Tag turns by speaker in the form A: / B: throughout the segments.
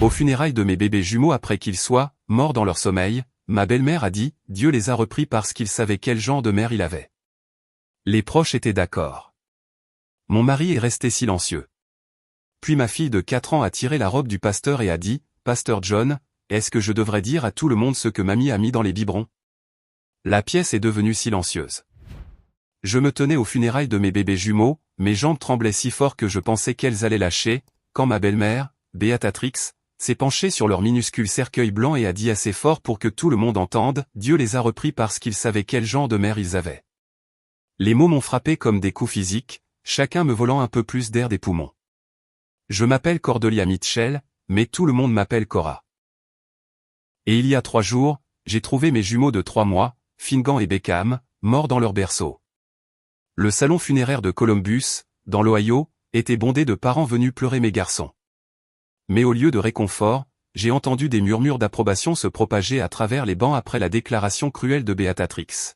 A: Aux funérailles de mes bébés jumeaux après qu'ils soient morts dans leur sommeil, ma belle-mère a dit, Dieu les a repris parce qu'il savait quel genre de mère il avait. Les proches étaient d'accord. Mon mari est resté silencieux. Puis ma fille de 4 ans a tiré la robe du pasteur et a dit, Pasteur John, est-ce que je devrais dire à tout le monde ce que mamie a mis dans les biberons? La pièce est devenue silencieuse. Je me tenais aux funérailles de mes bébés jumeaux, mes jambes tremblaient si fort que je pensais qu'elles allaient lâcher, quand ma belle-mère, Béatrix, s'est penchée sur leur minuscule cercueil blanc et a dit assez fort pour que tout le monde entende, Dieu les a repris parce qu'il savait quel genre de mère ils avaient. Les mots m'ont frappé comme des coups physiques, chacun me volant un peu plus d'air des poumons. Je m'appelle Cordelia Mitchell, mais tout le monde m'appelle Cora. Et il y a 3 jours, j'ai trouvé mes jumeaux de 3 mois, Fingan et Beckham, morts dans leur berceau. Le salon funéraire de Columbus, dans l'Ohio, était bondé de parents venus pleurer mes garçons. Mais au lieu de réconfort, j'ai entendu des murmures d'approbation se propager à travers les bancs après la déclaration cruelle de Béatrix.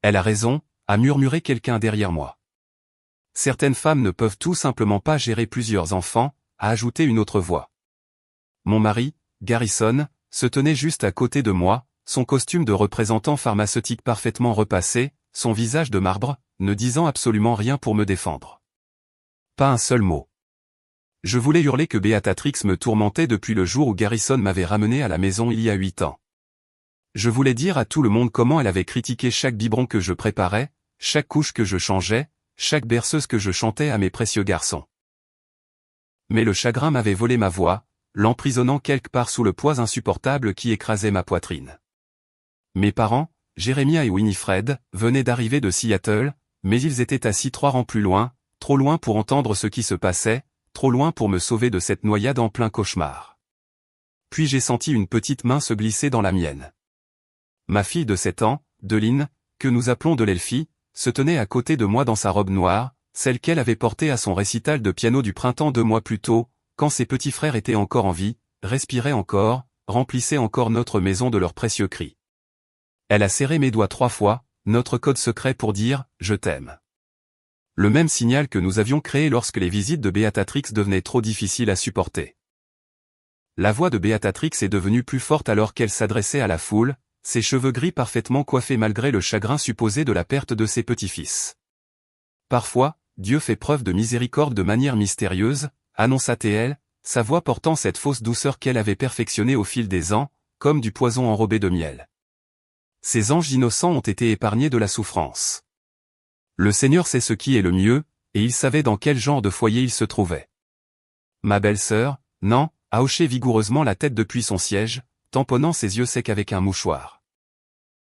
A: Elle a raison, a murmuré quelqu'un derrière moi. Certaines femmes ne peuvent tout simplement pas gérer plusieurs enfants, a ajouté une autre voix. Mon mari, Garrison, se tenait juste à côté de moi, son costume de représentant pharmaceutique parfaitement repassé, son visage de marbre, ne disant absolument rien pour me défendre. Pas un seul mot. Je voulais hurler que Béatrix me tourmentait depuis le jour où Garrison m'avait ramené à la maison il y a 8 ans. Je voulais dire à tout le monde comment elle avait critiqué chaque biberon que je préparais, chaque couche que je changeais, chaque berceuse que je chantais à mes précieux garçons. Mais le chagrin m'avait volé ma voix, l'emprisonnant quelque part sous le poids insupportable qui écrasait ma poitrine. Mes parents, Jérémia et Winifred, venaient d'arriver de Seattle, mais ils étaient assis 3 rangs plus loin, trop loin pour entendre ce qui se passait, trop loin pour me sauver de cette noyade en plein cauchemar. Puis j'ai senti une petite main se glisser dans la mienne. Ma fille de 7 ans, Deline, que nous appelons Delelphie, se tenait à côté de moi dans sa robe noire, celle qu'elle avait portée à son récital de piano du printemps 2 mois plus tôt, quand ses petits frères étaient encore en vie, respiraient encore, remplissaient encore notre maison de leurs précieux cris. Elle a serré mes doigts 3 fois, notre code secret pour dire « je t'aime ». Le même signal que nous avions créé lorsque les visites de Béatrix devenaient trop difficiles à supporter. La voix de Béatrix est devenue plus forte alors qu'elle s'adressait à la foule, ses cheveux gris parfaitement coiffés malgré le chagrin supposé de la perte de ses petits-fils. Parfois, Dieu fait preuve de miséricorde de manière mystérieuse, annonça-t-elle, sa voix portant cette fausse douceur qu'elle avait perfectionnée au fil des ans, comme du poison enrobé de miel. Ces anges innocents ont été épargnés de la souffrance. Le Seigneur sait ce qui est le mieux, et il savait dans quel genre de foyer il se trouvait. Ma belle-sœur, Nan, a hoché vigoureusement la tête depuis son siège, tamponnant ses yeux secs avec un mouchoir.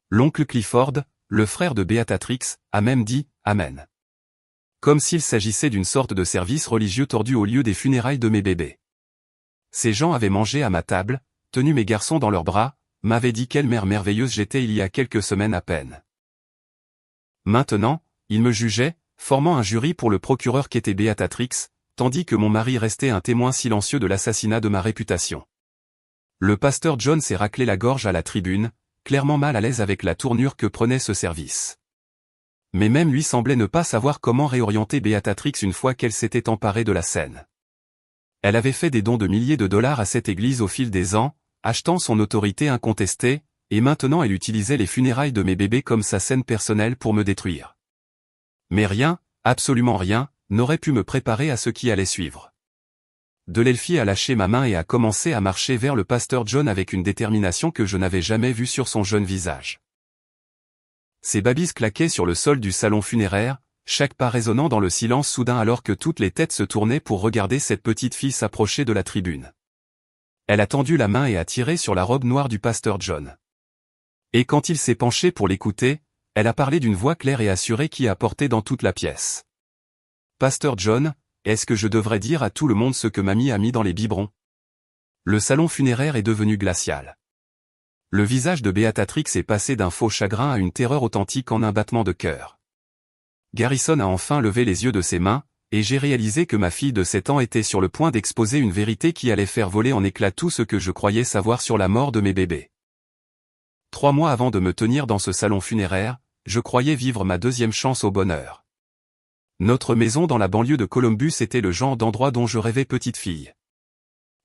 A: L'oncle Clifford, le frère de Béatrix, a même dit « Amen ». Comme s'il s'agissait d'une sorte de service religieux tordu au lieu des funérailles de mes bébés. Ces gens avaient mangé à ma table, tenu mes garçons dans leurs bras, m'avaient dit quelle mère merveilleuse j'étais il y a quelques semaines à peine. Maintenant, ils me jugeaient, formant un jury pour le procureur qu'était Béatrix, tandis que mon mari restait un témoin silencieux de l'assassinat de ma réputation. Le pasteur John s'est raclé la gorge à la tribune, clairement mal à l'aise avec la tournure que prenait ce service. Mais même lui semblait ne pas savoir comment réorienter Béatrix une fois qu'elle s'était emparée de la scène. Elle avait fait des dons de milliers de dollars à cette église au fil des ans, achetant son autorité incontestée, et maintenant elle utilisait les funérailles de mes bébés comme sa scène personnelle pour me détruire. Mais rien, absolument rien, n'aurait pu me préparer à ce qui allait suivre. Delelphie a lâché ma main et a commencé à marcher vers le pasteur John avec une détermination que je n'avais jamais vue sur son jeune visage. Ses babys claquaient sur le sol du salon funéraire, chaque pas résonnant dans le silence soudain alors que toutes les têtes se tournaient pour regarder cette petite fille s'approcher de la tribune. Elle a tendu la main et a tiré sur la robe noire du pasteur John. Et quand il s'est penché pour l'écouter, elle a parlé d'une voix claire et assurée qui a porté dans toute la pièce. « Pasteur John, est-ce que je devrais dire à tout le monde ce que mamie a mis dans les biberons ?» Le salon funéraire est devenu glacial. Le visage de Béatrix est passé d'un faux chagrin à une terreur authentique en un battement de cœur. Garrison a enfin levé les yeux de ses mains, et j'ai réalisé que ma fille de 7 ans était sur le point d'exposer une vérité qui allait faire voler en éclats tout ce que je croyais savoir sur la mort de mes bébés. 3 mois avant de me tenir dans ce salon funéraire, je croyais vivre ma 2e chance au bonheur. Notre maison dans la banlieue de Columbus était le genre d'endroit dont je rêvais petite fille.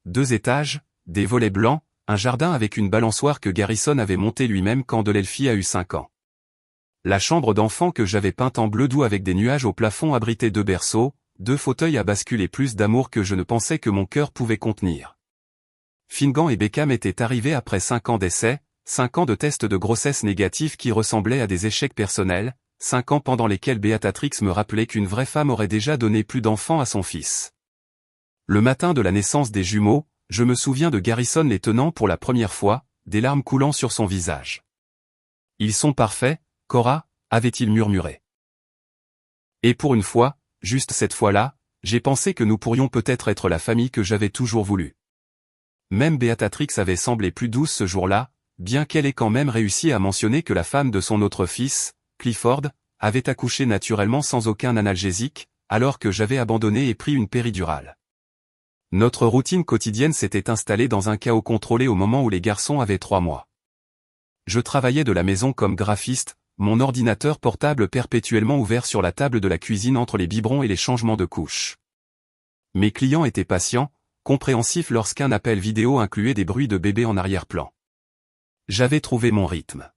A: 2 étages, des volets blancs, un jardin avec une balançoire que Garrison avait montée lui-même quand Delelfi a eu 5 ans. La chambre d'enfant que j'avais peinte en bleu doux avec des nuages au plafond abritait 2 berceaux, 2 fauteuils à bascule et plus d'amour que je ne pensais que mon cœur pouvait contenir. Fingan et Beckham étaient arrivés après 5 ans d'essai, 5 ans de tests de grossesse négatifs qui ressemblaient à des échecs personnels, 5 ans pendant lesquels Beatrix me rappelait qu'une vraie femme aurait déjà donné plus d'enfants à son fils. Le matin de la naissance des jumeaux, je me souviens de Garrison les tenant pour la première fois, des larmes coulant sur son visage. « Ils sont parfaits, Cora » avait-il murmuré. Et pour une fois, juste cette fois-là, j'ai pensé que nous pourrions peut-être être la famille que j'avais toujours voulu. Même Beatrix avait semblé plus douce ce jour-là, bien qu'elle ait quand même réussi à mentionner que la femme de son autre fils, Clifford, avait accouché naturellement sans aucun analgésique, alors que j'avais abandonné et pris une péridurale. Notre routine quotidienne s'était installée dans un chaos contrôlé au moment où les garçons avaient 3 mois. Je travaillais de la maison comme graphiste, mon ordinateur portable perpétuellement ouvert sur la table de la cuisine entre les biberons et les changements de couches. Mes clients étaient patients, compréhensifs lorsqu'un appel vidéo incluait des bruits de bébé en arrière-plan. J'avais trouvé mon rythme.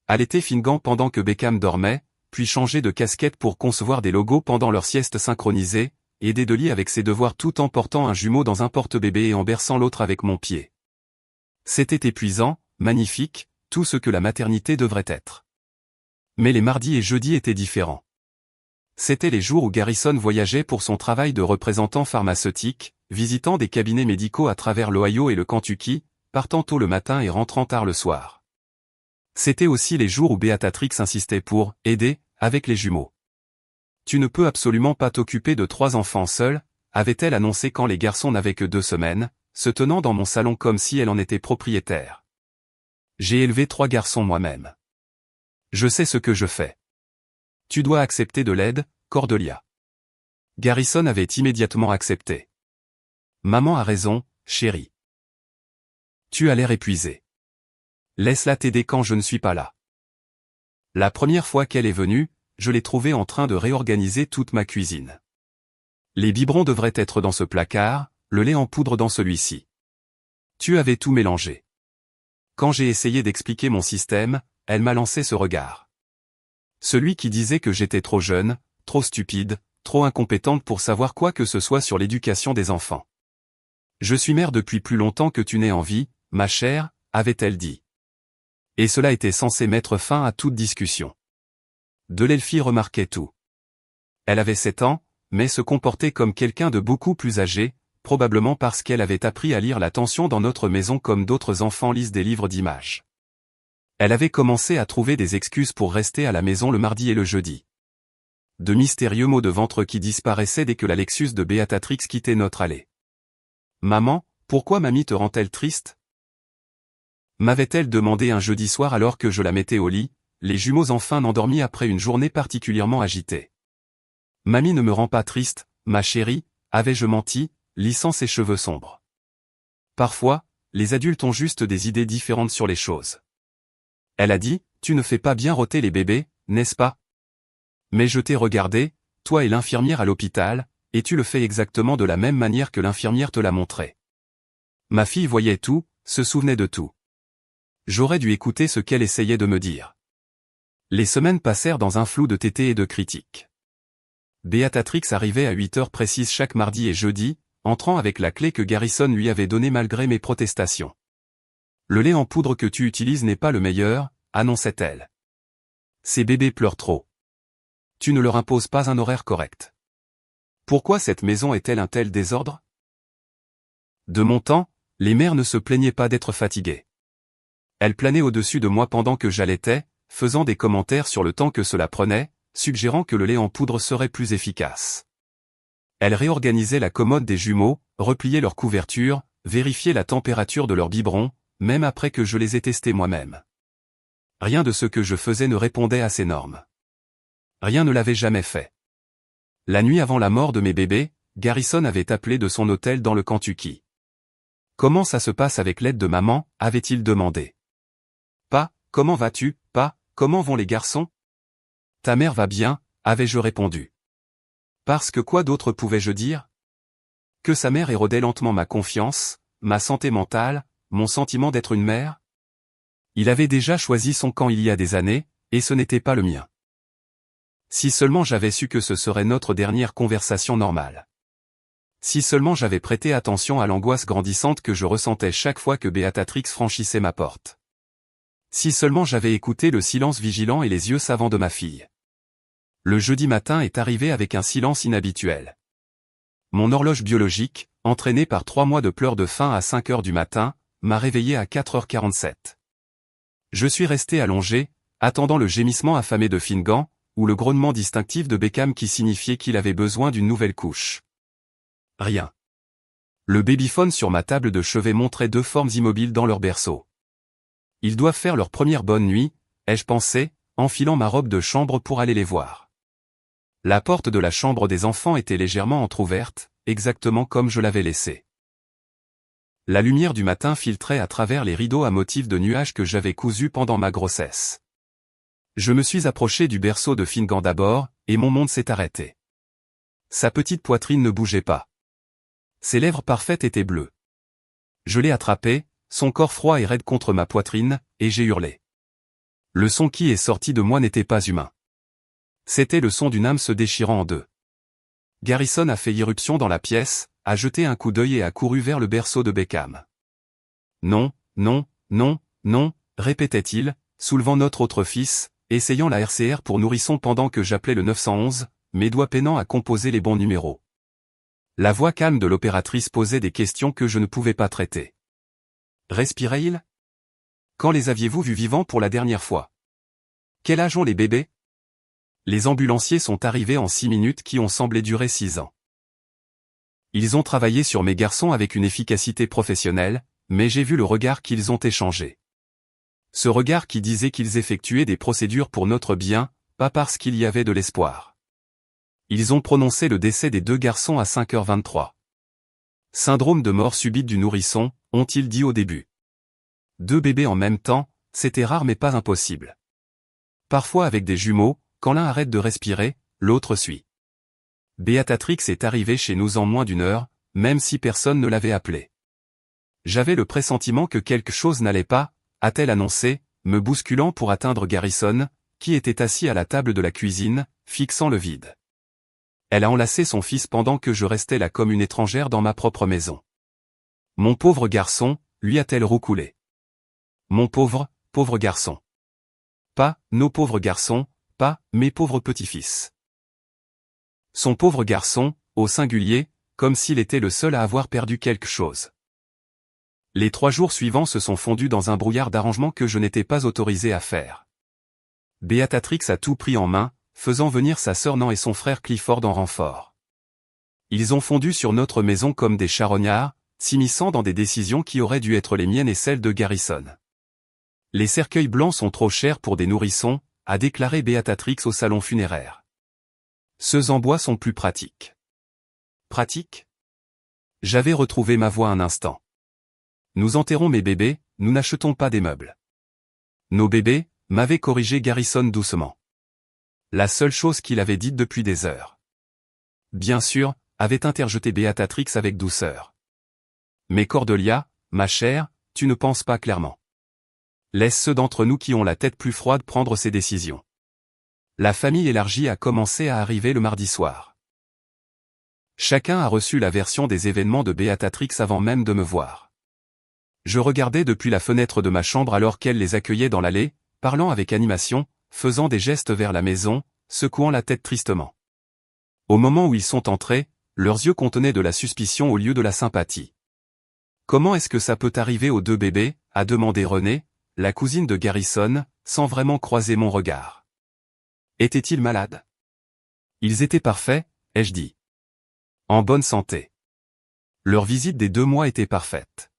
A: Allaiter Fingan pendant que Beckham dormait, puis changer de casquette pour concevoir des logos pendant leur sieste synchronisée, aider de lit avec ses devoirs tout en portant un jumeau dans un porte-bébé et en berçant l'autre avec mon pied. C'était épuisant, magnifique, tout ce que la maternité devrait être. Mais les mardis et jeudis étaient différents. C'étaient les jours où Garrison voyageait pour son travail de représentant pharmaceutique, visitant des cabinets médicaux à travers l'Ohio et le Kentucky, partant tôt le matin et rentrant tard le soir. C'étaient aussi les jours où Beatrix insistait pour « aider » avec les jumeaux. « Tu ne peux absolument pas t'occuper de 3 enfants seuls », avait-elle annoncé quand les garçons n'avaient que 2 semaines, se tenant dans mon salon comme si elle en était propriétaire. J'ai élevé 3 garçons moi-même. Je sais ce que je fais. Tu dois accepter de l'aide, Cordelia. Garrison avait immédiatement accepté. Maman a raison, chérie. Tu as l'air épuisé. Laisse-la t'aider quand je ne suis pas là. La première fois qu'elle est venue, je l'ai trouvée en train de réorganiser toute ma cuisine. Les biberons devraient être dans ce placard, le lait en poudre dans celui-ci. Tu avais tout mélangé. Quand j'ai essayé d'expliquer mon système, elle m'a lancé ce regard. Celui qui disait que j'étais trop jeune, trop stupide, trop incompétente pour savoir quoi que ce soit sur l'éducation des enfants. Je suis mère depuis plus longtemps que tu n'es en vie, ma chère, avait-elle dit. Et cela était censé mettre fin à toute discussion. Delelfi remarquait tout. Elle avait 7 ans, mais se comportait comme quelqu'un de beaucoup plus âgé, probablement parce qu'elle avait appris à lire l'attention dans notre maison comme d'autres enfants lisent des livres d'images. Elle avait commencé à trouver des excuses pour rester à la maison le mardi et le jeudi. De mystérieux maux de ventre qui disparaissaient dès que la Lexus de Beatrix quittait notre allée. Maman, pourquoi mamie te rend-elle triste ? M'avait-elle demandé un jeudi soir alors que je la mettais au lit, les jumeaux enfin endormis après une journée particulièrement agitée. Mamie ne me rend pas triste, ma chérie, avais-je menti, lissant ses cheveux sombres. Parfois, les adultes ont juste des idées différentes sur les choses. Elle a dit, tu ne fais pas bien rôter les bébés, n'est-ce pas ? Mais je t'ai regardé, toi et l'infirmière à l'hôpital, et tu le fais exactement de la même manière que l'infirmière te l'a montré. Ma fille voyait tout, se souvenait de tout. J'aurais dû écouter ce qu'elle essayait de me dire. Les semaines passèrent dans un flou de tétés et de critiques. Beatrix arrivait à 8 heures précises chaque mardi et jeudi, entrant avec la clé que Garrison lui avait donnée malgré mes protestations. Le lait en poudre que tu utilises n'est pas le meilleur, annonçait-elle. Ces bébés pleurent trop. Tu ne leur imposes pas un horaire correct. Pourquoi cette maison est-elle un tel désordre ? De mon temps, les mères ne se plaignaient pas d'être fatiguées. Elles planaient au-dessus de moi pendant que j'allaitais, faisant des commentaires sur le temps que cela prenait, suggérant que le lait en poudre serait plus efficace. Elles réorganisaient la commode des jumeaux, repliaient leur couverture, vérifiaient la température de leur biberon, même après que je les ai testés moi-même. Rien de ce que je faisais ne répondait à ces normes. Rien ne l'avait jamais fait. La nuit avant la mort de mes bébés, Garrison avait appelé de son hôtel dans le Kentucky. « Comment ça se passe avec l'aide de maman ?» avait-il demandé. « Pas, comment vas-tu, pas, comment vont les garçons ?»« Ta mère va bien » avais-je répondu. Parce que quoi d'autre pouvais-je dire ? Que sa mère érodait lentement ma confiance, ma santé mentale, mon sentiment d'être une mère? Il avait déjà choisi son camp il y a des années, et ce n'était pas le mien. Si seulement j'avais su que ce serait notre dernière conversation normale. Si seulement j'avais prêté attention à l'angoisse grandissante que je ressentais chaque fois que Béatrix franchissait ma porte. Si seulement j'avais écouté le silence vigilant et les yeux savants de ma fille. Le jeudi matin est arrivé avec un silence inhabituel. Mon horloge biologique, entraînée par 3 mois de pleurs de faim à 5 heures du matin, m'a réveillé à 4h47. Je suis resté allongé, attendant le gémissement affamé de Finnegan, ou le grognement distinctif de Beckham qui signifiait qu'il avait besoin d'une nouvelle couche. Rien. Le babyphone sur ma table de chevet montrait 2 formes immobiles dans leur berceau. Ils doivent faire leur première bonne nuit, ai-je pensé, enfilant ma robe de chambre pour aller les voir. La porte de la chambre des enfants était légèrement entr'ouverte, exactement comme je l'avais laissée. La lumière du matin filtrait à travers les rideaux à motifs de nuages que j'avais cousus pendant ma grossesse. Je me suis approché du berceau de Finnegan d'abord, et mon monde s'est arrêté. Sa petite poitrine ne bougeait pas. Ses lèvres parfaites étaient bleues. Je l'ai attrapé, son corps froid et raide contre ma poitrine, et j'ai hurlé. Le son qui est sorti de moi n'était pas humain. C'était le son d'une âme se déchirant en deux. Garrison a fait irruption dans la pièce, a jeté un coup d'œil et a couru vers le berceau de Beckham. Non, non, non, non, répétait-il, soulevant notre autre fils, essayant la RCR pour nourrisson pendant que j'appelais le 911, mes doigts peinant à composer les bons numéros. La voix calme de l'opératrice posait des questions que je ne pouvais pas traiter. Respirait-il? Quand les aviez-vous vus vivants pour la dernière fois? Quel âge ont les bébés? Les ambulanciers sont arrivés en 6 minutes qui ont semblé durer 6 ans. Ils ont travaillé sur mes garçons avec une efficacité professionnelle, mais j'ai vu le regard qu'ils ont échangé. Ce regard qui disait qu'ils effectuaient des procédures pour notre bien, pas parce qu'il y avait de l'espoir. Ils ont prononcé le décès des 2 garçons à 5h23. Syndrome de mort subite du nourrisson, ont-ils dit au début. 2 bébés en même temps, c'était rare mais pas impossible. Parfois avec des jumeaux, quand l'un arrête de respirer, l'autre suit. Béatrix est arrivée chez nous en moins d'1 heure, même si personne ne l'avait appelée. J'avais le pressentiment que quelque chose n'allait pas, a-t-elle annoncé, me bousculant pour atteindre Garrison, qui était assis à la table de la cuisine, fixant le vide. Elle a enlacé son fils pendant que je restais là comme une étrangère dans ma propre maison. Mon pauvre garçon, lui a-t-elle roucoulé. Mon pauvre, pauvre garçon. Pas, nos pauvres garçons, pas, mes pauvres petits-fils. Son pauvre garçon, au singulier, comme s'il était le seul à avoir perdu quelque chose. Les 3 jours suivants se sont fondus dans un brouillard d'arrangement que je n'étais pas autorisé à faire. Béatrix a tout pris en main, faisant venir sa sœur Nan et son frère Clifford en renfort. Ils ont fondu sur notre maison comme des charognards, s'immisçant dans des décisions qui auraient dû être les miennes et celles de Garrison. Les cercueils blancs sont trop chers pour des nourrissons, a déclaré Béatrix au salon funéraire. Ceux en bois sont plus pratiques. Pratiques? J'avais retrouvé ma voix un instant. Nous enterrons mes bébés, nous n'achetons pas des meubles. Nos bébés, m'avait corrigé Garrison doucement. La seule chose qu'il avait dite depuis des heures. Bien sûr, avait interjeté Béatrix avec douceur. Mais Cordelia, ma chère, tu ne penses pas clairement. Laisse ceux d'entre nous qui ont la tête plus froide prendre ces décisions. La famille élargie a commencé à arriver le mardi soir. Chacun a reçu la version des événements de Béatrix avant même de me voir. Je regardais depuis la fenêtre de ma chambre alors qu'elle les accueillait dans l'allée, parlant avec animation, faisant des gestes vers la maison, secouant la tête tristement. Au moment où ils sont entrés, leurs yeux contenaient de la suspicion au lieu de la sympathie. Comment est-ce que ça peut arriver aux 2 bébés, a demandé Renée, la cousine de Garrison, sans vraiment croiser mon regard. Étaient-ils malades? Ils étaient parfaits, ai-je dit. En bonne santé. Leur visite des 2 mois était parfaite.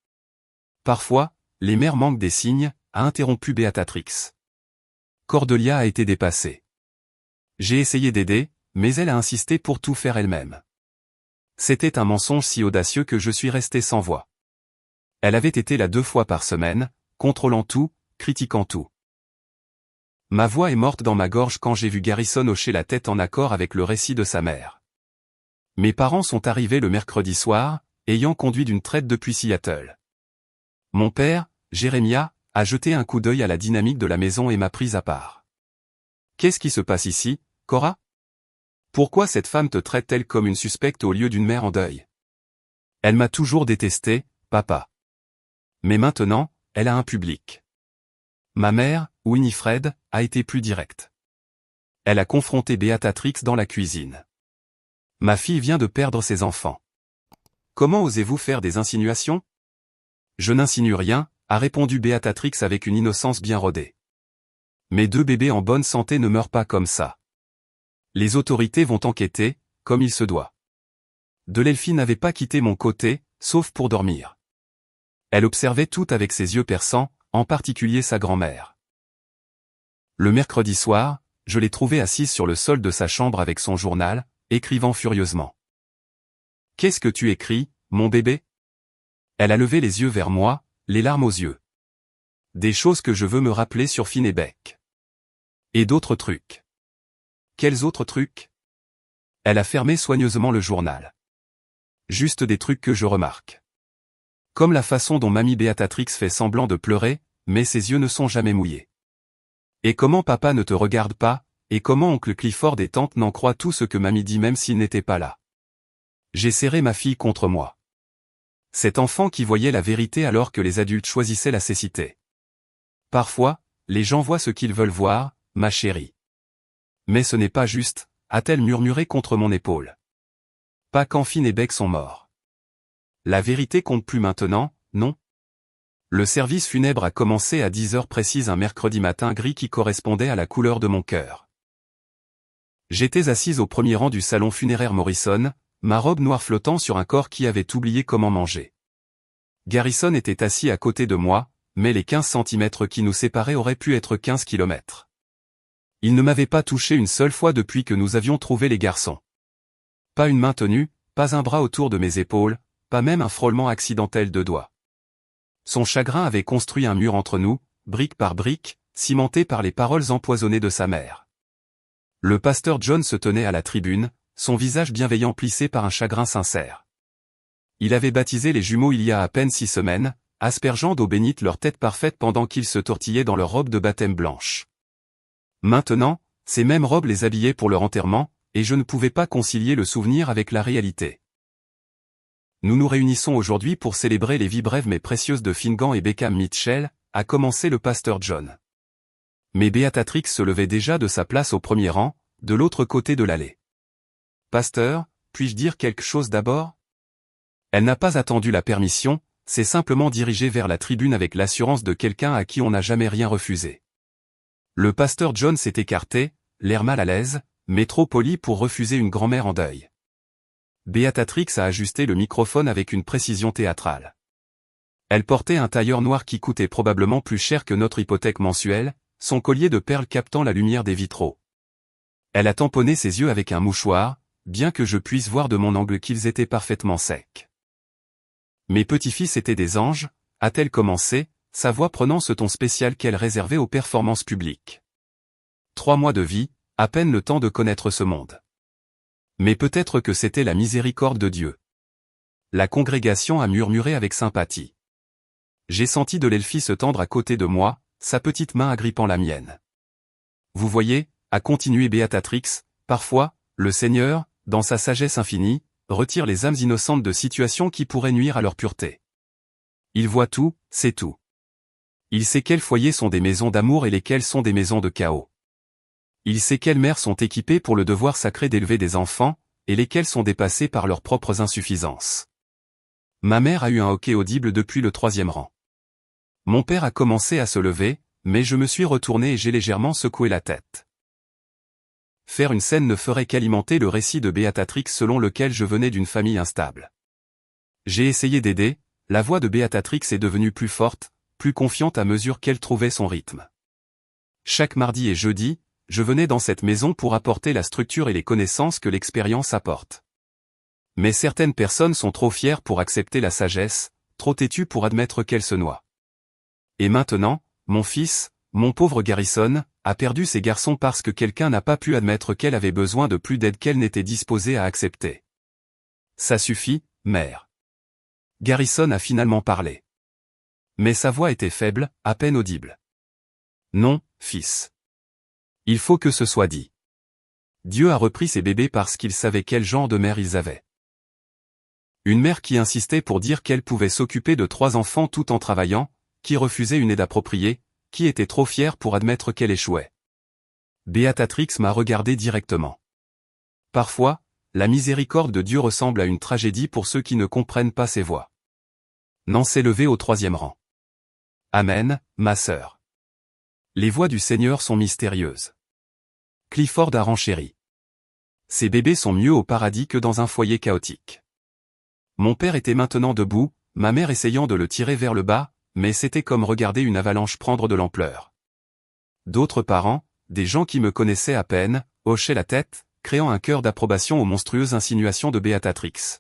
A: Parfois, les mères manquent des signes, a interrompu Béatrix. Cordelia a été dépassée. J'ai essayé d'aider, mais elle a insisté pour tout faire elle-même. C'était un mensonge si audacieux que je suis resté sans voix. Elle avait été là 2 fois par semaine, contrôlant tout, critiquant tout. Ma voix est morte dans ma gorge quand j'ai vu Garrison hocher la tête en accord avec le récit de sa mère. Mes parents sont arrivés le mercredi soir, ayant conduit d'une traite depuis Seattle. Mon père, Jérémia, a jeté un coup d'œil à la dynamique de la maison et m'a pris à part. Qu'est-ce qui se passe ici, Cora? Pourquoi cette femme te traite-t-elle comme une suspecte au lieu d'une mère en deuil? Elle m'a toujours détesté, papa. Mais maintenant, elle a un public. Ma mère, Winifred, a été plus directe. Elle a confronté Beatrix dans la cuisine. Ma fille vient de perdre ses enfants. Comment osez-vous faire des insinuations? Je n'insinue rien, a répondu Beatrix avec une innocence bien rodée. Mes 2 bébés en bonne santé ne meurent pas comme ça. Les autorités vont enquêter, comme il se doit. Delelphie n'avait pas quitté mon côté, sauf pour dormir. Elle observait tout avec ses yeux perçants, en particulier sa grand-mère. Le mercredi soir, je l'ai trouvée assise sur le sol de sa chambre avec son journal, écrivant furieusement. « Qu'est-ce que tu écris, mon bébé ?» Elle a levé les yeux vers moi, les larmes aux yeux. Des choses que je veux me rappeler sur Finebeck. Et d'autres trucs. Quels autres trucs? Elle a fermé soigneusement le journal. Juste des trucs que je remarque. Comme la façon dont mamie Beatrix fait semblant de pleurer, mais ses yeux ne sont jamais mouillés. Et comment papa ne te regarde pas, et comment oncle Clifford et tante n'en croient tout ce que mamie dit même s'il n'était pas là. J'ai serré ma fille contre moi. Cet enfant qui voyait la vérité alors que les adultes choisissaient la cécité. Parfois, les gens voient ce qu'ils veulent voir, ma chérie. Mais ce n'est pas juste, a-t-elle murmuré contre mon épaule. Pas quand Finn et Beck sont morts. La vérité compte plus maintenant, non? Le service funèbre a commencé à 10 heures précises un mercredi matin gris qui correspondait à la couleur de mon cœur. J'étais assise au premier rang du salon funéraire Morrison, ma robe noire flottant sur un corps qui avait oublié comment manger. Garrison était assis à côté de moi, mais les 15 centimètres qui nous séparaient auraient pu être 15 kilomètres. Il ne m'avait pas touché une seule fois depuis que nous avions trouvé les garçons. Pas une main tenue, pas un bras autour de mes épaules, pas même un frôlement accidentel de doigts. Son chagrin avait construit un mur entre nous, brique par brique, cimenté par les paroles empoisonnées de sa mère. Le pasteur John se tenait à la tribune, son visage bienveillant plissé par un chagrin sincère. Il avait baptisé les jumeaux il y a à peine 6 semaines, aspergeant d'eau bénite leur tête parfaite pendant qu'ils se tortillaient dans leur robe de baptême blanche. Maintenant, ces mêmes robes les habillaient pour leur enterrement, et je ne pouvais pas concilier le souvenir avec la réalité. Nous nous réunissons aujourd'hui pour célébrer les vies brèves mais précieuses de Finnegan et Beckham Mitchell, a commencé le pasteur John. Mais Beatrix se levait déjà de sa place au premier rang, de l'autre côté de l'allée. Pasteur, puis-je dire quelque chose d'abord? Elle n'a pas attendu la permission, s'est simplement dirigée vers la tribune avec l'assurance de quelqu'un à qui on n'a jamais rien refusé. Le pasteur John s'est écarté, l'air mal à l'aise, mais trop poli pour refuser une grand-mère en deuil. Beatrix a ajusté le microphone avec une précision théâtrale. Elle portait un tailleur noir qui coûtait probablement plus cher que notre hypothèque mensuelle, son collier de perles captant la lumière des vitraux. Elle a tamponné ses yeux avec un mouchoir, bien que je puisse voir de mon angle qu'ils étaient parfaitement secs. Mes petits-fils étaient des anges, a-t-elle commencé, sa voix prenant ce ton spécial qu'elle réservait aux performances publiques. 3 mois de vie, à peine le temps de connaître ce monde. Mais peut-être que c'était la miséricorde de Dieu. La congrégation a murmuré avec sympathie. J'ai senti Delelphie se tendre à côté de moi, sa petite main agrippant la mienne. Vous voyez, a continué Beatrix, parfois, le Seigneur, dans sa sagesse infinie, retire les âmes innocentes de situations qui pourraient nuire à leur pureté. Il voit tout, c'est tout. Il sait quels foyers sont des maisons d'amour et lesquels sont des maisons de chaos. Il sait quelles mères sont équipées pour le devoir sacré d'élever des enfants, et lesquelles sont dépassées par leurs propres insuffisances. Ma mère a eu un hoquet audible depuis le 3e rang. Mon père a commencé à se lever, mais je me suis retourné et j'ai légèrement secoué la tête. Faire une scène ne ferait qu'alimenter le récit de Beatrix selon lequel je venais d'une famille instable. J'ai essayé d'aider, la voix de Beatrix est devenue plus forte, plus confiante à mesure qu'elle trouvait son rythme. Chaque mardi et jeudi, je venais dans cette maison pour apporter la structure et les connaissances que l'expérience apporte. Mais certaines personnes sont trop fières pour accepter la sagesse, trop têtues pour admettre qu'elle se noie. Et maintenant, mon fils, mon pauvre Garrison, a perdu ses garçons parce que quelqu'un n'a pas pu admettre qu'elle avait besoin de plus d'aide qu'elle n'était disposée à accepter. Ça suffit, mère. Garrison a finalement parlé. Mais sa voix était faible, à peine audible. Non, fils. Il faut que ce soit dit. Dieu a repris ses bébés parce qu'il savait quel genre de mère ils avaient. Une mère qui insistait pour dire qu'elle pouvait s'occuper de 3 enfants tout en travaillant, qui refusait une aide appropriée, qui était trop fière pour admettre qu'elle échouait. Béatrix m'a regardé directement. Parfois, la miséricorde de Dieu ressemble à une tragédie pour ceux qui ne comprennent pas ses voies. Nan s'est levé au 3e rang. Amen, ma sœur. Les voies du Seigneur sont mystérieuses. Clifford a renchéri. Ces bébés sont mieux au paradis que dans un foyer chaotique. Mon père était maintenant debout, ma mère essayant de le tirer vers le bas, mais c'était comme regarder une avalanche prendre de l'ampleur. D'autres parents, des gens qui me connaissaient à peine, hochaient la tête, créant un chœur d'approbation aux monstrueuses insinuations de Béatrix.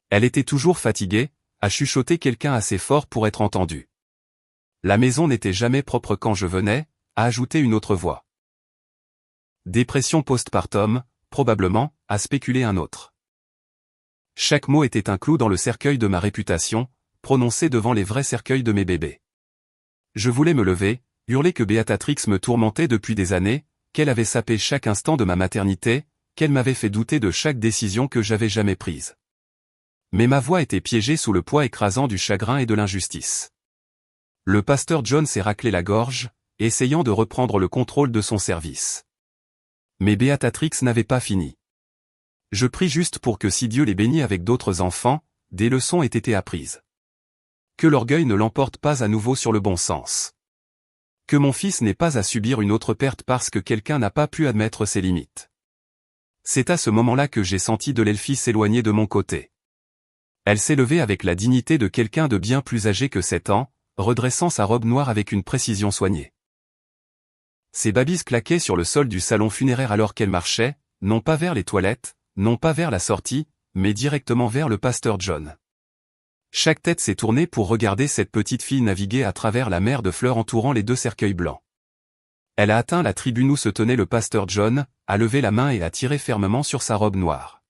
A: Elle était toujours fatiguée, à chuchoter quelqu'un assez fort pour être entendu. La maison n'était jamais propre quand je venais, a ajouté une autre voix. Dépression postpartum, probablement, a spéculé un autre. Chaque mot était un clou dans le cercueil de ma réputation, prononcé devant les vrais cercueils de mes bébés. Je voulais me lever, hurler que Béatrix me tourmentait depuis des années, qu'elle avait sapé chaque instant de ma maternité, qu'elle m'avait fait douter de chaque décision que j'avais jamais prise. Mais ma voix était piégée sous le poids écrasant du chagrin et de l'injustice. Le pasteur John s'est raclé la gorge, essayant de reprendre le contrôle de son service. Mais Béatrix n'avait pas fini. Je prie juste pour que si Dieu les bénit avec d'autres enfants, des leçons aient été apprises. Que l'orgueil ne l'emporte pas à nouveau sur le bon sens. Que mon fils n'ait pas à subir une autre perte parce que quelqu'un n'a pas pu admettre ses limites. C'est à ce moment-là que j'ai senti de l'Elfie s'éloigner de mon côté. Elle s'est levée avec la dignité de quelqu'un de bien plus âgé que 7 ans, redressant sa robe noire avec une précision soignée. Ses babys claquaient sur le sol du salon funéraire alors qu'elle marchait, non pas vers les toilettes, non pas vers la sortie, mais directement vers le pasteur John. Chaque tête s'est tournée pour regarder cette petite fille naviguer à travers la mer de fleurs entourant les 2 cercueils blancs. Elle a atteint la tribune où se tenait le pasteur John, a levé la main et a tiré fermement sur sa robe noire.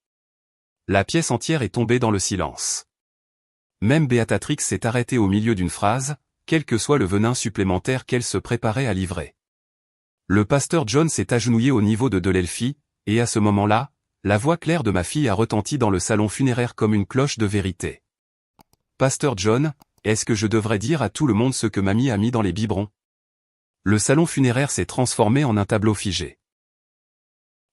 A: La pièce entière est tombée dans le silence. Même Béatrix s'est arrêtée au milieu d'une phrase, quel que soit le venin supplémentaire qu'elle se préparait à livrer. Le pasteur John s'est agenouillé au niveau de l'Elfie, et à ce moment-là, la voix claire de ma fille a retenti dans le salon funéraire comme une cloche de vérité. Pasteur John, est-ce que je devrais dire à tout le monde ce que mamie a mis dans les biberons? Le salon funéraire s'est transformé en un tableau figé.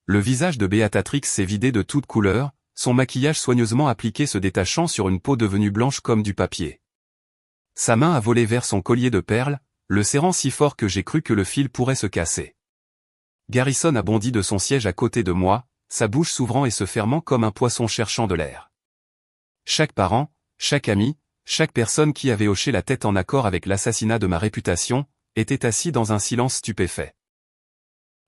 A: Le visage de Béatrix s'est vidé de toute couleur, son maquillage soigneusement appliqué se détachant sur une peau devenue blanche comme du papier. Sa main a volé vers son collier de perles, le serrant si fort que j'ai cru que le fil pourrait se casser. Garrison a bondi de son siège à côté de moi, sa bouche s'ouvrant et se fermant comme un poisson cherchant de l'air. Chaque parent, chaque ami, chaque personne qui avait hoché la tête en accord avec l'assassinat de ma réputation, était assis dans un silence stupéfait.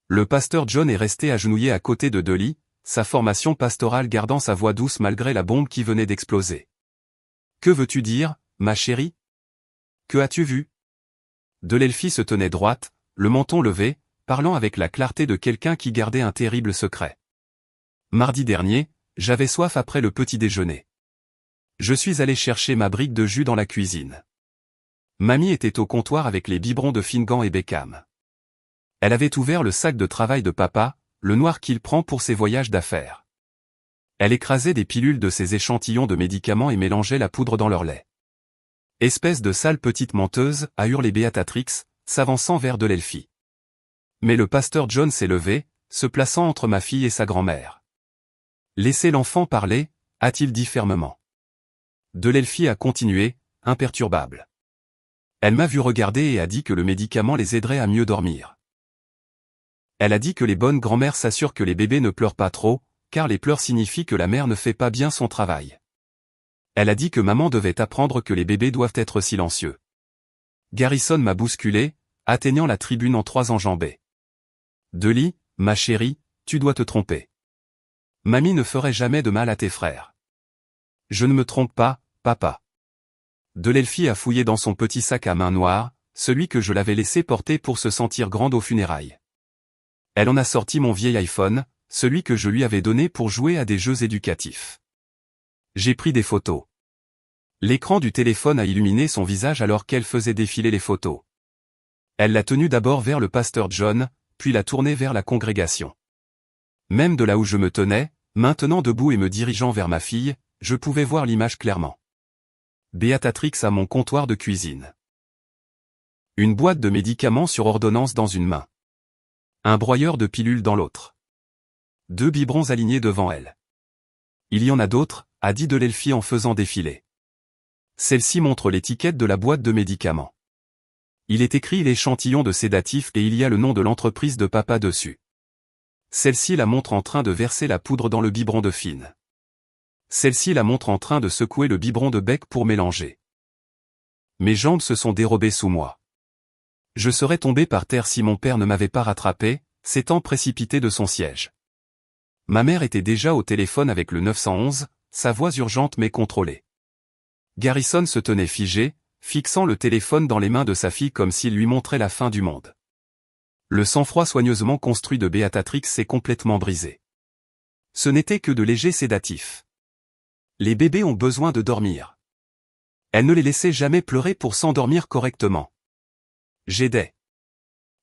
A: Le pasteur John est resté agenouillé à côté de Dolly, sa formation pastorale gardant sa voix douce malgré la bombe qui venait d'exploser. « Que veux-tu dire, ma chérie? Que as-tu vu » L'Elfie se tenait droite, le menton levé, parlant avec la clarté de quelqu'un qui gardait un terrible secret. Mardi dernier, j'avais soif après le petit déjeuner. Je suis allé chercher ma brique de jus dans la cuisine. Mamie était au comptoir avec les biberons de Finnegan et Beckham. Elle avait ouvert le sac de travail de papa, le noir qu'il prend pour ses voyages d'affaires. Elle écrasait des pilules de ses échantillons de médicaments et mélangeait la poudre dans leur lait. Espèce de sale petite menteuse, a hurlé Béatrix, s'avançant vers l'Elfie. Mais le pasteur John s'est levé, se plaçant entre ma fille et sa grand-mère. Laissez l'enfant parler, a-t-il dit fermement. L'Elfie a continué, imperturbable. Elle m'a vu regarder et a dit que le médicament les aiderait à mieux dormir. Elle a dit que les bonnes grand-mères s'assurent que les bébés ne pleurent pas trop, car les pleurs signifient que la mère ne fait pas bien son travail. Elle a dit que maman devait apprendre que les bébés doivent être silencieux. Garrison m'a bousculé, atteignant la tribune en 3 enjambées. Dolly, ma chérie, tu dois te tromper. Mamie ne ferait jamais de mal à tes frères. Je ne me trompe pas, papa. L'Elfie a fouillé dans son petit sac à main noire, celui que je l'avais laissé porter pour se sentir grande aux funérailles. Elle en a sorti mon vieil iPhone, celui que je lui avais donné pour jouer à des jeux éducatifs. J'ai pris des photos. L'écran du téléphone a illuminé son visage alors qu'elle faisait défiler les photos. Elle l'a tenue d'abord vers le pasteur John, puis l'a tournée vers la congrégation. Même de là où je me tenais, maintenant debout et me dirigeant vers ma fille, je pouvais voir l'image clairement. Béatrix à mon comptoir de cuisine. Une boîte de médicaments sur ordonnance dans une main. Un broyeur de pilules dans l'autre. 2 biberons alignés devant elle. Il y en a d'autres, a dit Delelfi en faisant défiler. Celle-ci montre l'étiquette de la boîte de médicaments. Il est écrit l'échantillon de sédatif et il y a le nom de l'entreprise de papa dessus. Celle-ci la montre en train de verser la poudre dans le biberon de Finn. Celle-ci la montre en train de secouer le biberon de Beck pour mélanger. Mes jambes se sont dérobées sous moi. Je serais tombé par terre si mon père ne m'avait pas rattrapé, s'étant précipité de son siège. Ma mère était déjà au téléphone avec le 911, sa voix urgente mais contrôlée. Garrison se tenait figé, fixant le téléphone dans les mains de sa fille comme s'il lui montrait la fin du monde. Le sang-froid soigneusement construit de Béatrix s'est complètement brisé. Ce n'était que de légers sédatifs. Les bébés ont besoin de dormir. Elle ne les laissait jamais pleurer pour s'endormir correctement. J'aidais.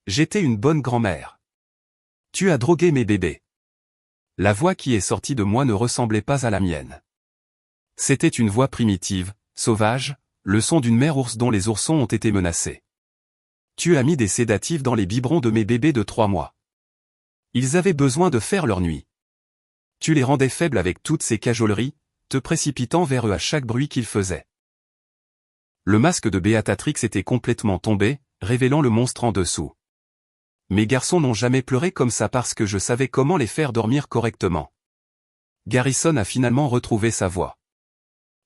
A: J'étais une bonne grand-mère. Tu as drogué mes bébés. La voix qui est sortie de moi ne ressemblait pas à la mienne. C'était une voix primitive, sauvage, le son d'une mère ours dont les oursons ont été menacés. Tu as mis des sédatifs dans les biberons de mes bébés de 3 mois. Ils avaient besoin de faire leur nuit. Tu les rendais faibles avec toutes ces cajoleries, te précipitant vers eux à chaque bruit qu'ils faisaient. Le masque de Béatrix était complètement tombé, révélant le monstre en dessous. Mes garçons n'ont jamais pleuré comme ça parce que je savais comment les faire dormir correctement. Garrison a finalement retrouvé sa voix.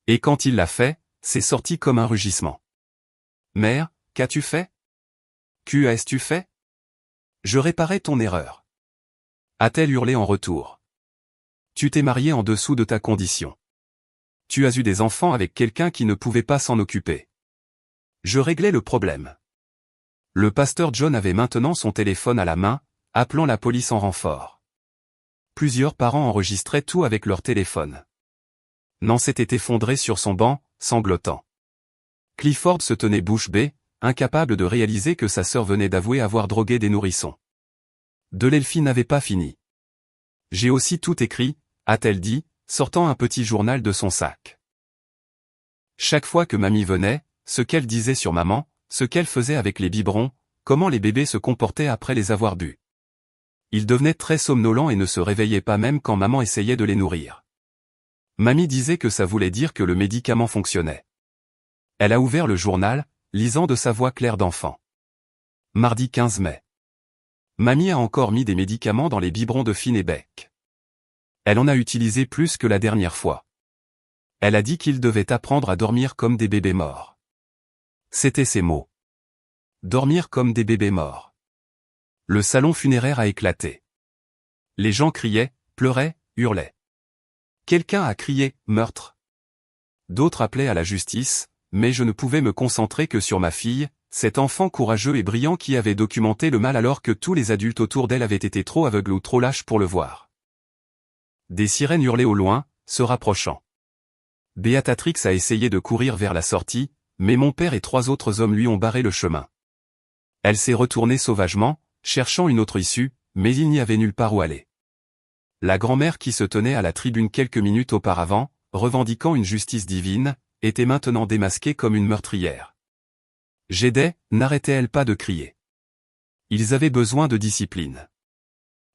A: Et quand il l'a fait, c'est sorti comme un rugissement. Mère, qu'as-tu fait? Qu'as-tu fait? Je réparais ton erreur. A-t-elle hurlé en retour. Tu t'es marié en dessous de ta condition. Tu as eu des enfants avec quelqu'un qui ne pouvait pas s'en occuper. Je réglais le problème. Le pasteur John avait maintenant son téléphone à la main, appelant la police en renfort. Plusieurs parents enregistraient tout avec leur téléphone. Nan s'était effondré sur son banc, sanglotant. Clifford se tenait bouche bée, incapable de réaliser que sa sœur venait d'avouer avoir drogué des nourrissons. Delelfi n'avait pas fini. J'ai aussi tout écrit, a-t-elle dit, sortant un petit journal de son sac. Chaque fois que mamie venait, ce qu'elle disait sur maman, ce qu'elle faisait avec les biberons, comment les bébés se comportaient après les avoir bu. Ils devenaient très somnolents et ne se réveillaient pas même quand maman essayait de les nourrir. Mamie disait que ça voulait dire que le médicament fonctionnait. Elle a ouvert le journal, lisant de sa voix claire d'enfant. Mardi 15 mai. Mamie a encore mis des médicaments dans les biberons de Finn et Beck. Elle en a utilisé plus que la dernière fois. Elle a dit qu'ils devaient apprendre à dormir comme des bébés morts. C'étaient ses mots. Dormir comme des bébés morts. Le salon funéraire a éclaté. Les gens criaient, pleuraient, hurlaient. Quelqu'un a crié « meurtre ». D'autres appelaient à la justice, mais je ne pouvais me concentrer que sur ma fille, cet enfant courageux et brillant qui avait documenté le mal alors que tous les adultes autour d'elle avaient été trop aveugles ou trop lâches pour le voir. Des sirènes hurlaient au loin, se rapprochant. Béatrix a essayé de courir vers la sortie, mais mon père et 3 autres hommes lui ont barré le chemin. Elle s'est retournée sauvagement, cherchant une autre issue, mais il n'y avait nulle part où aller. La grand-mère qui se tenait à la tribune quelques minutes auparavant, revendiquant une justice divine, était maintenant démasquée comme une meurtrière. J'aidais, n'arrêtait-elle pas de crier. Ils avaient besoin de discipline.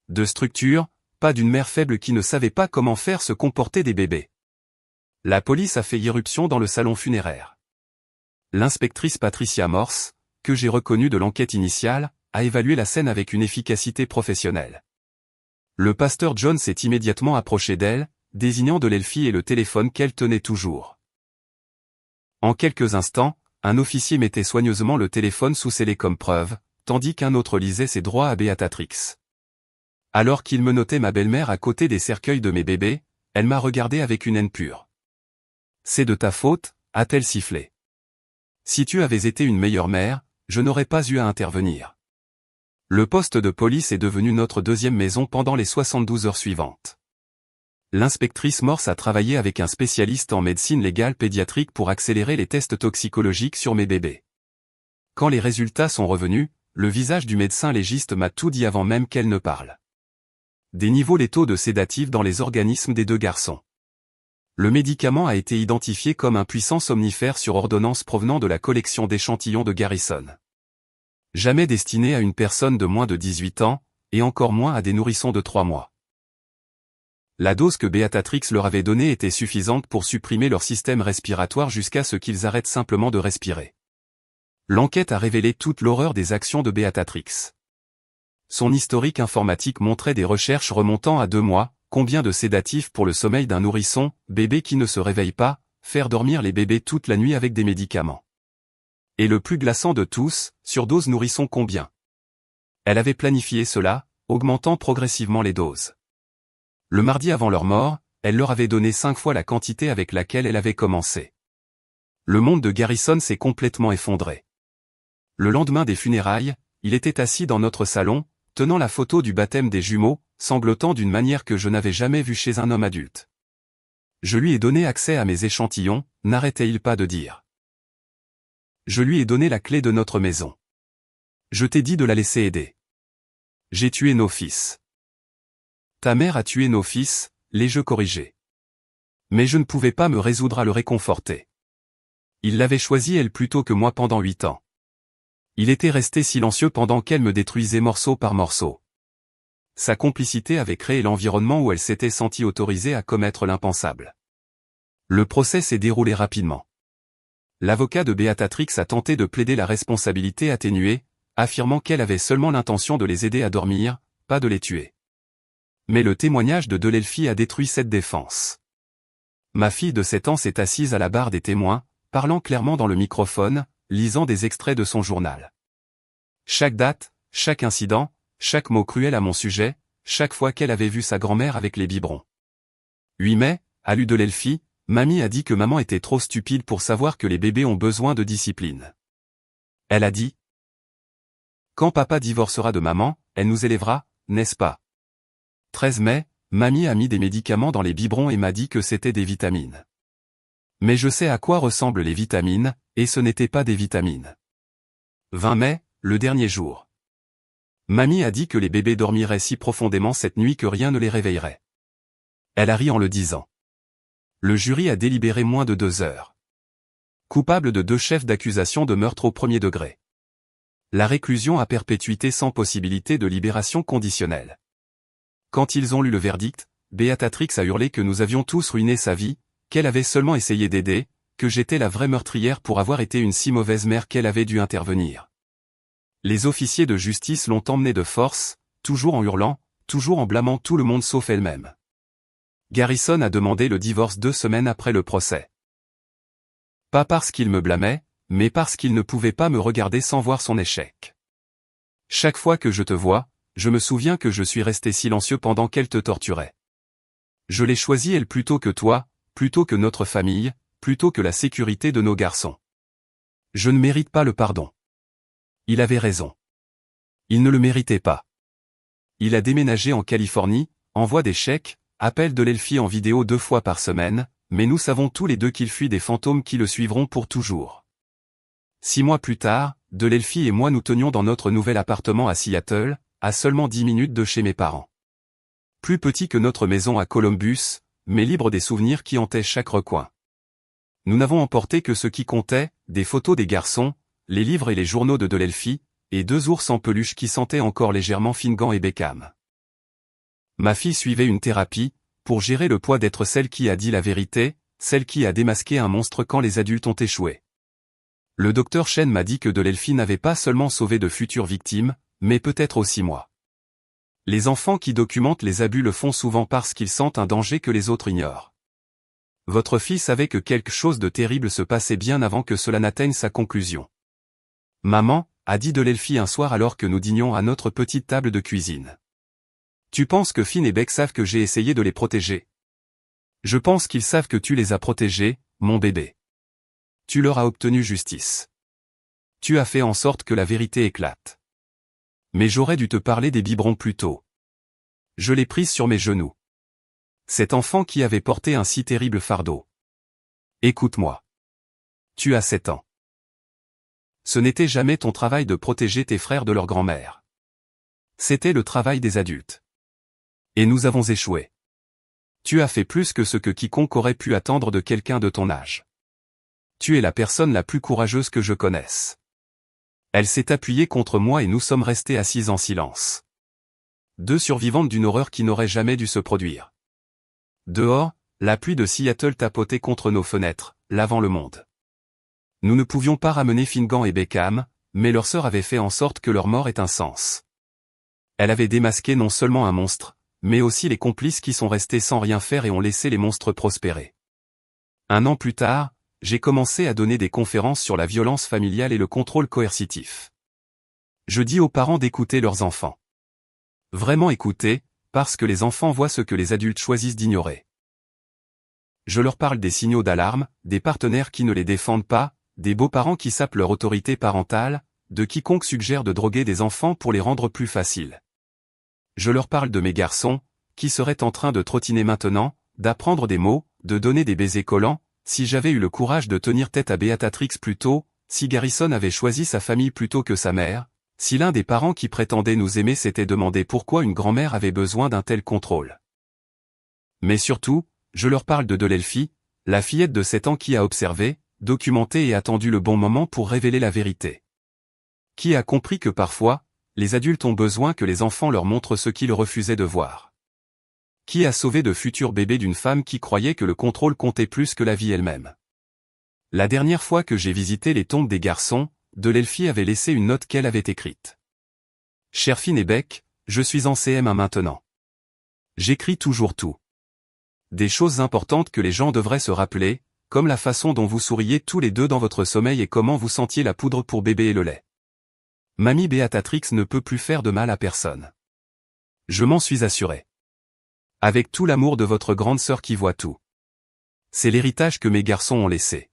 A: De structure, pas d'une mère faible qui ne savait pas comment faire se comporter des bébés. La police a fait irruption dans le salon funéraire. L'inspectrice Patricia Morse, que j'ai reconnue de l'enquête initiale, a évalué la scène avec une efficacité professionnelle. Le pasteur John s'est immédiatement approché d'elle, désignant Delelfi et le téléphone qu'elle tenait toujours. En quelques instants, un officier mettait soigneusement le téléphone sous scellé comme preuve, tandis qu'un autre lisait ses droits à Béatrix. Alors qu'il menottait ma belle-mère à côté des cercueils de mes bébés, elle m'a regardé avec une haine pure. « C'est de ta faute », a-t-elle sifflé. « Si tu avais été une meilleure mère, je n'aurais pas eu à intervenir. » Le poste de police est devenu notre deuxième maison pendant les 72 heures suivantes. L'inspectrice Morse a travaillé avec un spécialiste en médecine légale pédiatrique pour accélérer les tests toxicologiques sur mes bébés. Quand les résultats sont revenus, le visage du médecin légiste m'a tout dit avant même qu'elle ne parle. Des niveaux létaux de sédatifs dans les organismes des deux garçons. Le médicament a été identifié comme un puissant somnifère sur ordonnance provenant de la collection d'échantillons de Garrison. Jamais destiné à une personne de moins de 18 ans, et encore moins à des nourrissons de 3 mois. La dose que Beatatrix leur avait donnée était suffisante pour supprimer leur système respiratoire jusqu'à ce qu'ils arrêtent simplement de respirer. L'enquête a révélé toute l'horreur des actions de Beatatrix. Son historique informatique montrait des recherches remontant à 2 mois, combien de sédatifs pour le sommeil d'un nourrisson, bébé qui ne se réveille pas, faire dormir les bébés toute la nuit avec des médicaments. Et le plus glaçant de tous, surdose nourrisson combien. Elle avait planifié cela, augmentant progressivement les doses. Le mardi avant leur mort, elle leur avait donné 5 fois la quantité avec laquelle elle avait commencé. Le monde de Garrison s'est complètement effondré. Le lendemain des funérailles, il était assis dans notre salon, tenant la photo du baptême des jumeaux, sanglotant d'une manière que je n'avais jamais vue chez un homme adulte. Je lui ai donné accès à mes échantillons, n'arrêtait-il pas de dire. Je lui ai donné la clé de notre maison. Je t'ai dit de la laisser aider. J'ai tué nos fils. Ta mère a tué nos fils, l'ai-je corrigé. Mais je ne pouvais pas me résoudre à le réconforter. Il l'avait choisi elle plutôt que moi pendant 8 ans. Il était resté silencieux pendant qu'elle me détruisait morceau par morceau. Sa complicité avait créé l'environnement où elle s'était sentie autorisée à commettre l'impensable. Le procès s'est déroulé rapidement. L'avocat de Beatatrix a tenté de plaider la responsabilité atténuée, affirmant qu'elle avait seulement l'intention de les aider à dormir, pas de les tuer. Mais le témoignage de Delelfi a détruit cette défense. Ma fille de 7 ans s'est assise à la barre des témoins, parlant clairement dans le microphone, lisant des extraits de son journal. Chaque date, chaque incident, chaque mot cruel à mon sujet, chaque fois qu'elle avait vu sa grand-mère avec les biberons. 8 mai, a lu Delelfi, mamie a dit que maman était trop stupide pour savoir que les bébés ont besoin de discipline. Elle a dit. Quand papa divorcera de maman, elle nous élèvera, n'est-ce pas? 13 mai, mamie a mis des médicaments dans les biberons et m'a dit que c'était des vitamines. Mais je sais à quoi ressemblent les vitamines, et ce n'était pas des vitamines. 20 mai, le dernier jour. Mamie a dit que les bébés dormiraient si profondément cette nuit que rien ne les réveillerait. Elle a ri en le disant. Le jury a délibéré moins de 2 heures. Coupable de 2 chefs d'accusation de meurtre au premier degré. La réclusion à perpétuité sans possibilité de libération conditionnelle. Quand ils ont lu le verdict, Beatatrix a hurlé que nous avions tous ruiné sa vie, qu'elle avait seulement essayé d'aider, que j'étais la vraie meurtrière pour avoir été une si mauvaise mère qu'elle avait dû intervenir. Les officiers de justice l'ont emmenée de force, toujours en hurlant, toujours en blâmant tout le monde sauf elle-même. Garrison a demandé le divorce 2 semaines après le procès. Pas parce qu'il me blâmait, mais parce qu'il ne pouvait pas me regarder sans voir son échec. Chaque fois que je te vois, je me souviens que je suis resté silencieux pendant qu'elle te torturait. Je l'ai choisie elle plutôt que toi, plutôt que notre famille, plutôt que la sécurité de nos garçons. Je ne mérite pas le pardon. Il avait raison. Il ne le méritait pas. Il a déménagé en Californie, envoie des chèques, appelle Delelfi en vidéo 2 fois par semaine, mais nous savons tous les deux qu'il fuit des fantômes qui le suivront pour toujours. 6 mois plus tard, Delelfi et moi nous tenions dans notre nouvel appartement à Seattle, à seulement 10 minutes de chez mes parents. Plus petit que notre maison à Columbus, mais libre des souvenirs qui hantaient chaque recoin. Nous n'avons emporté que ce qui comptait, des photos des garçons, les livres et les journaux de Delelfi, et 2 ours en peluche qui sentaient encore légèrement Finnegan et Beckham. Ma fille suivait une thérapie, pour gérer le poids d'être celle qui a dit la vérité, celle qui a démasqué un monstre quand les adultes ont échoué. Le docteur Chen m'a dit que Delelfi n'avait pas seulement sauvé de futures victimes, mais peut-être aussi moi. Les enfants qui documentent les abus le font souvent parce qu'ils sentent un danger que les autres ignorent. Votre fille savait que quelque chose de terrible se passait bien avant que cela n'atteigne sa conclusion. Maman, a dit Delelfi un soir alors que nous dînions à notre petite table de cuisine. Tu penses que Finn et Beck savent que j'ai essayé de les protéger? Je pense qu'ils savent que tu les as protégés, mon bébé. Tu leur as obtenu justice. Tu as fait en sorte que la vérité éclate. Mais j'aurais dû te parler des biberons plus tôt. Je l'ai prise sur mes genoux. Cet enfant qui avait porté un si terrible fardeau. Écoute-moi. Tu as 7 ans. Ce n'était jamais ton travail de protéger tes frères de leur grand-mère. C'était le travail des adultes. Et nous avons échoué. Tu as fait plus que ce que quiconque aurait pu attendre de quelqu'un de ton âge. Tu es la personne la plus courageuse que je connaisse. Elle s'est appuyée contre moi et nous sommes restés assises en silence. Deux survivantes d'une horreur qui n'aurait jamais dû se produire. Dehors, la pluie de Seattle tapotait contre nos fenêtres, lavant le monde. Nous ne pouvions pas ramener Finnegan et Beckham, mais leur sœur avait fait en sorte que leur mort ait un sens. Elle avait démasqué non seulement un monstre, mais aussi les complices qui sont restés sans rien faire et ont laissé les monstres prospérer. 1 an plus tard, j'ai commencé à donner des conférences sur la violence familiale et le contrôle coercitif. Je dis aux parents d'écouter leurs enfants. Vraiment écouter, parce que les enfants voient ce que les adultes choisissent d'ignorer. Je leur parle des signaux d'alarme, des partenaires qui ne les défendent pas, des beaux-parents qui sapent leur autorité parentale, de quiconque suggère de droguer des enfants pour les rendre plus faciles. Je leur parle de mes garçons, qui seraient en train de trottiner maintenant, d'apprendre des mots, de donner des baisers collants, si j'avais eu le courage de tenir tête à Beatrix plus tôt, si Garrison avait choisi sa famille plutôt que sa mère, si l'un des parents qui prétendait nous aimer s'était demandé pourquoi une grand-mère avait besoin d'un tel contrôle. Mais surtout, je leur parle de Delphi, la fillette de 7 ans qui a observé, documenté et attendu le bon moment pour révéler la vérité. Qui a compris que parfois, les adultes ont besoin que les enfants leur montrent ce qu'ils refusaient de voir. Qui a sauvé de futurs bébés d'une femme qui croyait que le contrôle comptait plus que la vie elle-même. La dernière fois que j'ai visité les tombes des garçons, Delphi avait laissé une note qu'elle avait écrite. Cher Finn et Beck, je suis en CM1 maintenant. J'écris toujours tout. Des choses importantes que les gens devraient se rappeler, comme la façon dont vous souriez tous les deux dans votre sommeil et comment vous sentiez la poudre pour bébé et le lait. Mamie Beatrix ne peut plus faire de mal à personne. Je m'en suis assuré. Avec tout l'amour de votre grande sœur qui voit tout. C'est l'héritage que mes garçons ont laissé.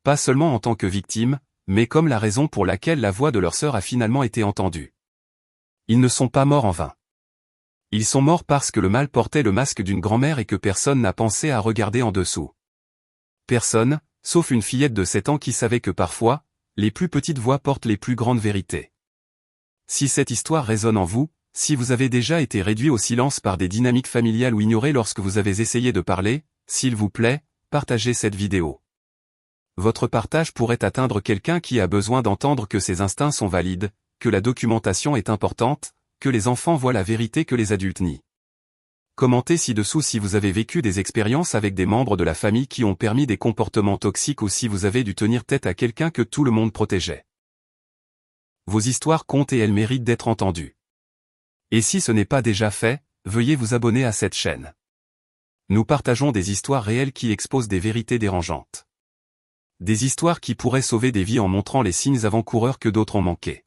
A: Pas seulement en tant que victime, mais comme la raison pour laquelle la voix de leur sœur a finalement été entendue. Ils ne sont pas morts en vain. Ils sont morts parce que le mal portait le masque d'une grand-mère et que personne n'a pensé à regarder en dessous. Personne, sauf une fillette de 7 ans qui savait que parfois, les plus petites voix portent les plus grandes vérités. Si cette histoire résonne en vous, si vous avez déjà été réduit au silence par des dynamiques familiales ou ignoré lorsque vous avez essayé de parler, s'il vous plaît, partagez cette vidéo. Votre partage pourrait atteindre quelqu'un qui a besoin d'entendre que ses instincts sont valides, que la documentation est importante, que les enfants voient la vérité que les adultes nient. Commentez ci-dessous si vous avez vécu des expériences avec des membres de la famille qui ont permis des comportements toxiques ou si vous avez dû tenir tête à quelqu'un que tout le monde protégeait. Vos histoires comptent et elles méritent d'être entendues. Et si ce n'est pas déjà fait, veuillez vous abonner à cette chaîne. Nous partageons des histoires réelles qui exposent des vérités dérangeantes. Des histoires qui pourraient sauver des vies en montrant les signes avant-coureurs que d'autres ont manqués.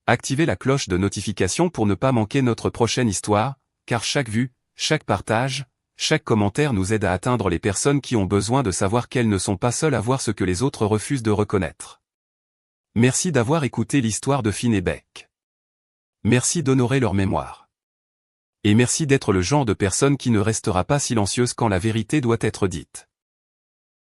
A: Activez la cloche de notification pour ne pas manquer notre prochaine histoire, car chaque vue, chaque partage, chaque commentaire nous aide à atteindre les personnes qui ont besoin de savoir qu'elles ne sont pas seules à voir ce que les autres refusent de reconnaître. Merci d'avoir écouté l'histoire de Finn et Beck. Merci d'honorer leur mémoire. Et merci d'être le genre de personne qui ne restera pas silencieuse quand la vérité doit être dite.